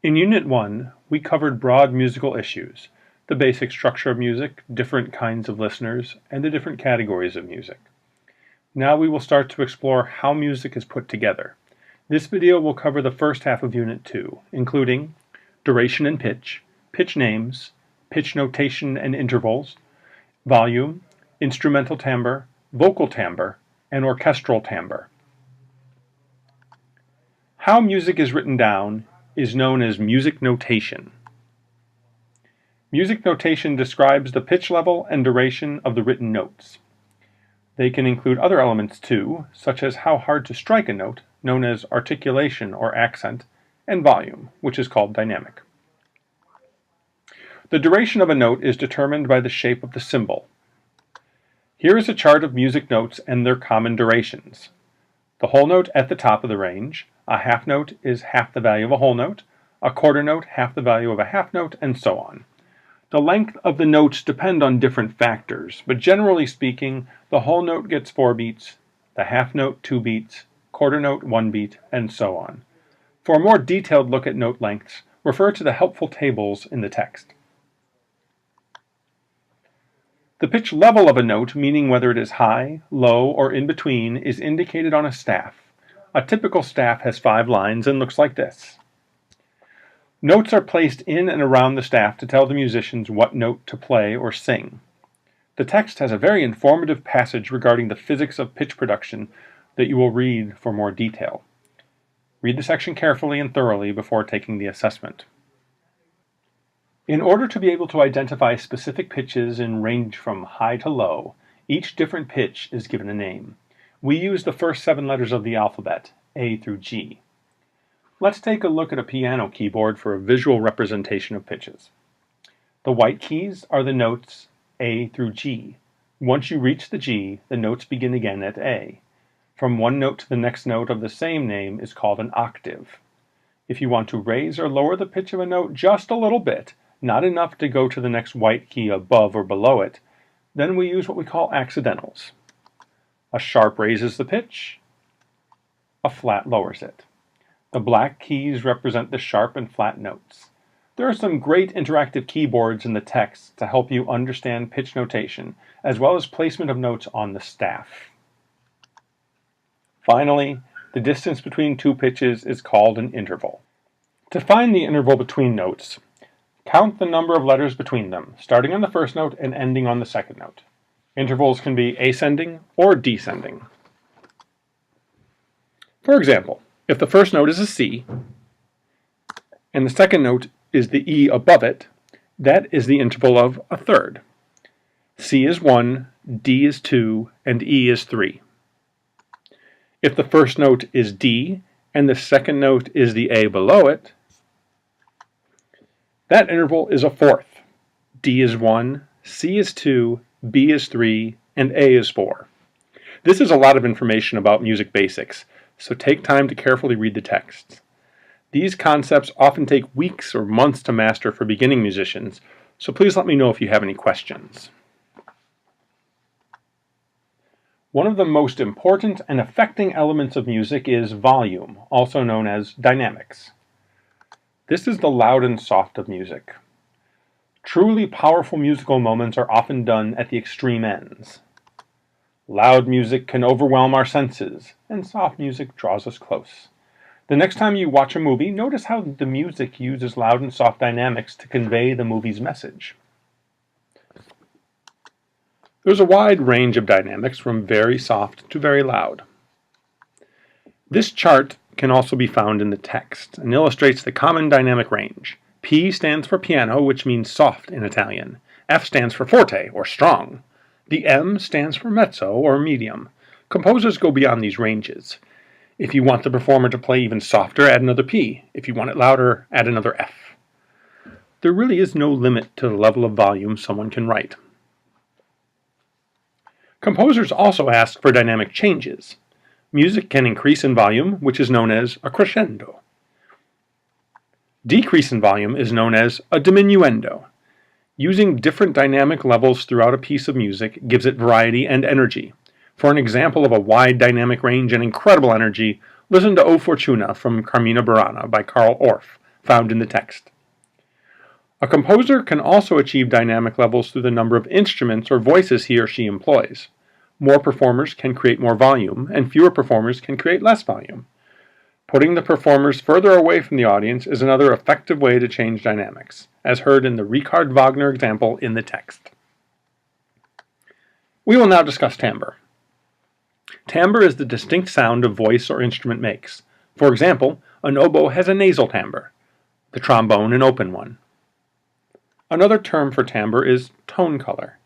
In Unit 1, we covered broad musical issues, the basic structure of music, different kinds of listeners, and the different categories of music. Now we will start to explore how music is put together. This video will cover the first half of Unit 2, including duration and pitch names, pitch notation and intervals, volume, instrumental timbre, vocal timbre, and orchestral timbre. How music is written down is known as music notation. Music notation describes the pitch level and duration of the written notes. They can include other elements too, such as how hard to strike a note, known as articulation or accent, and volume, which is called dynamic. The duration of a note is determined by the shape of the symbol. Here is a chart of music notes and their common durations. The whole note at the top of the range, a half note is half the value of a whole note, a quarter note half the value of a half note, and so on. The length of the notes depend on different factors, but generally speaking, the whole note gets 4 beats, the half note 2 beats, quarter note 1 beat, and so on. For a more detailed look at note lengths, refer to the helpful tables in the text. The pitch level of a note, meaning whether it is high, low, or in between, is indicated on a staff. A typical staff has 5 lines and looks like this. Notes are placed in and around the staff to tell the musicians what note to play or sing. The text has a very informative passage regarding the physics of pitch production that you will read for more detail. Read the section carefully and thoroughly before taking the assessment. In order to be able to identify specific pitches in range from high to low, each different pitch is given a name. We use the first 7 letters of the alphabet, A through G. Let's take a look at a piano keyboard for a visual representation of pitches. The white keys are the notes A through G. Once you reach the G, the notes begin again at A. From one note to the next note of the same name is called an octave. If you want to raise or lower the pitch of a note just a little bit, not enough to go to the next white key above or below it, then we use what we call accidentals. A sharp raises the pitch, a flat lowers it. The black keys represent the sharp and flat notes. There are some great interactive keyboards in the text to help you understand pitch notation, as well as placement of notes on the staff. Finally, the distance between 2 pitches is called an interval. To find the interval between notes, count the number of letters between them, starting on the first note and ending on the second note. Intervals can be ascending or descending. For example, if the first note is a C, and the second note is the E above it, that is the interval of a third. C is 1, D is 2, and E is 3. If the first note is D, and the second note is the A below it, that interval is a fourth. D is 1, C is 2, B is 3, and A is 4. This is a lot of information about music basics, so take time to carefully read the texts. These concepts often take weeks or months to master for beginning musicians, so please let me know if you have any questions. One of the most important and affecting elements of music is volume, also known as dynamics. This is the loud and soft of music. Truly powerful musical moments are often done at the extreme ends. Loud music can overwhelm our senses, and soft music draws us close. The next time you watch a movie, notice how the music uses loud and soft dynamics to convey the movie's message. There's a wide range of dynamics from very soft to very loud. This chart can also be found in the text and illustrates the common dynamic range. P stands for piano, which means soft in Italian. F stands for forte, or strong. The M stands for mezzo, or medium. Composers go beyond these ranges. If you want the performer to play even softer, add another P. If you want it louder, add another F. There really is no limit to the level of volume someone can write. Composers also ask for dynamic changes. Music can increase in volume, which is known as a crescendo. Decrease in volume is known as a diminuendo. Using different dynamic levels throughout a piece of music gives it variety and energy. For an example of a wide dynamic range and incredible energy, listen to O Fortuna from Carmina Burana by Carl Orff, found in the text. A composer can also achieve dynamic levels through the number of instruments or voices he or she employs. More performers can create more volume, and fewer performers can create less volume. Putting the performers further away from the audience is another effective way to change dynamics, as heard in the Richard Wagner example in the text. We will now discuss timbre. Timbre is the distinct sound a voice or instrument makes. For example, an oboe has a nasal timbre, the trombone an open one. Another term for timbre is tone color.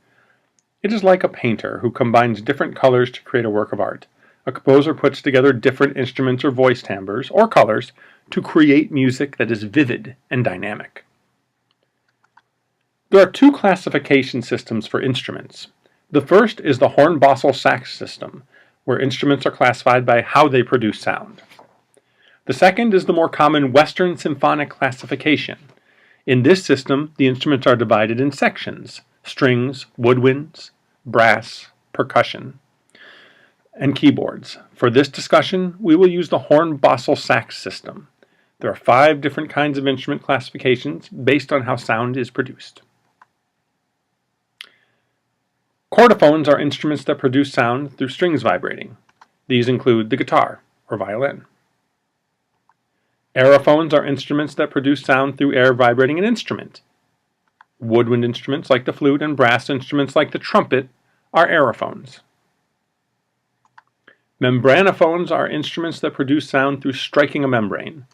It is like a painter who combines different colors to create a work of art. A composer puts together different instruments or voice timbres or colors to create music that is vivid and dynamic. There are two classification systems for instruments. The first is the Horn-Bossel-Sachs system, where instruments are classified by how they produce sound. The second is the more common Western symphonic classification. In this system, the instruments are divided in sections: strings, woodwinds, brass, percussion, and keyboards. For this discussion, we will use the Horn-Bossel-Sachs system. There are 5 different kinds of instrument classifications based on how sound is produced. Chordophones are instruments that produce sound through strings vibrating. These include the guitar or violin. Aerophones are instruments that produce sound through air vibrating an instrument. Woodwind instruments like the flute and brass instruments like the trumpet are aerophones. Membranophones are instruments that produce sound through striking a membrane.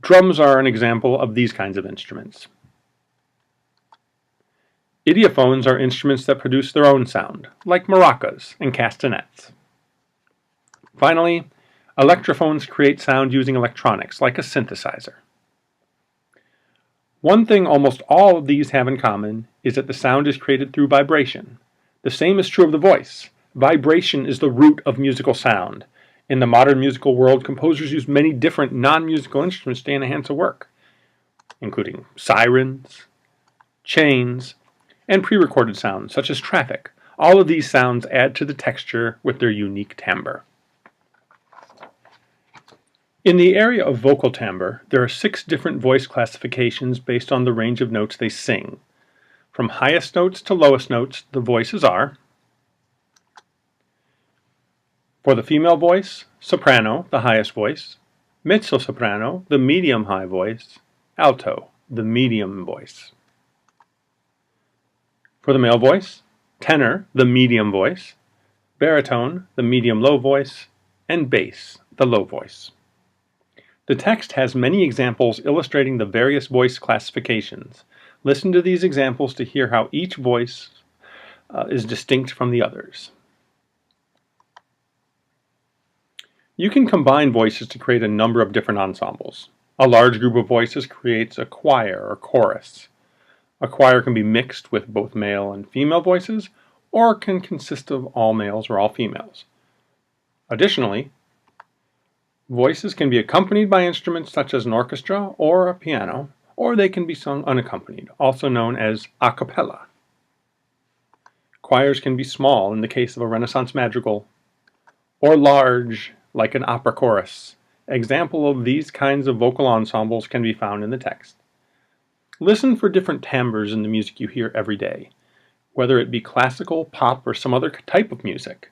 Drums are an example of these kinds of instruments. Idiophones are instruments that produce their own sound, like maracas and castanets. Finally, electrophones create sound using electronics, like a synthesizer. One thing almost all of these have in common is that the sound is created through vibration. The same is true of the voice. Vibration is the root of musical sound. In the modern musical world, composers use many different non-musical instruments to enhance a work, including sirens, chains, and pre-recorded sounds such as traffic. All of these sounds add to the texture with their unique timbre. In the area of vocal timbre, there are 6 different voice classifications based on the range of notes they sing. From highest notes to lowest notes, the voices are: for the female voice, soprano, the highest voice; mezzo-soprano, the medium-high voice; alto, the medium voice. For the male voice, tenor, the medium voice; baritone, the medium-low voice; and bass, the low voice. The text has many examples illustrating the various voice classifications. Listen to these examples to hear how each voice is distinct from the others. You can combine voices to create a number of different ensembles. A large group of voices creates a choir or chorus. A choir can be mixed with both male and female voices, or can consist of all males or all females. Additionally, voices can be accompanied by instruments such as an orchestra or a piano, or they can be sung unaccompanied, also known as a cappella. Choirs can be small in the case of a Renaissance madrigal, or large like an opera chorus. Example of these kinds of vocal ensembles can be found in the text. Listen for different timbres in the music you hear every day, whether it be classical, pop, or some other type of music.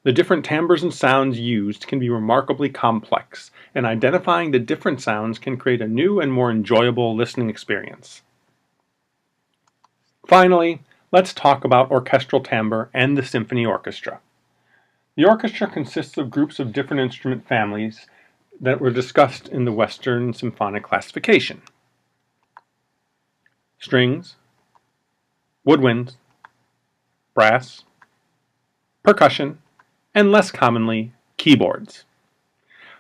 The different timbres and sounds used can be remarkably complex, and identifying the different sounds can create a new and more enjoyable listening experience. Finally, let's talk about orchestral timbre and the symphony orchestra. The orchestra consists of groups of different instrument families that were discussed in the Western symphonic classification: strings, woodwinds, brass, percussion, and less commonly, keyboards.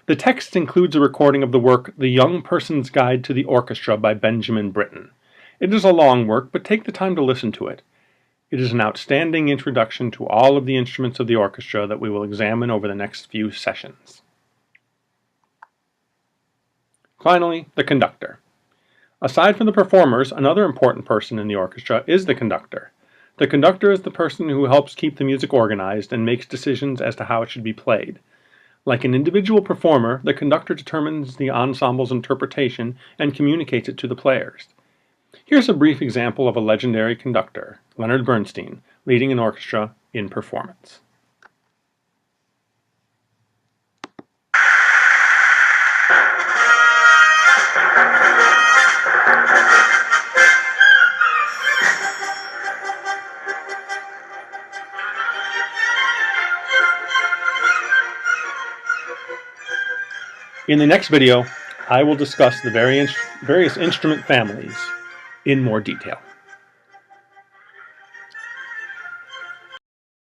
The text includes a recording of the work The Young Person's Guide to the Orchestra by Benjamin Britten. It is a long work, but take the time to listen to it. It is an outstanding introduction to all of the instruments of the orchestra that we will examine over the next few sessions. Finally, the conductor. Aside from the performers, another important person in the orchestra is the conductor. The conductor is the person who helps keep the music organized and makes decisions as to how it should be played. Like an individual performer, the conductor determines the ensemble's interpretation and communicates it to the players. Here's a brief example of a legendary conductor, Leonard Bernstein, leading an orchestra in performance. In the next video, I will discuss the various instrument families in more detail.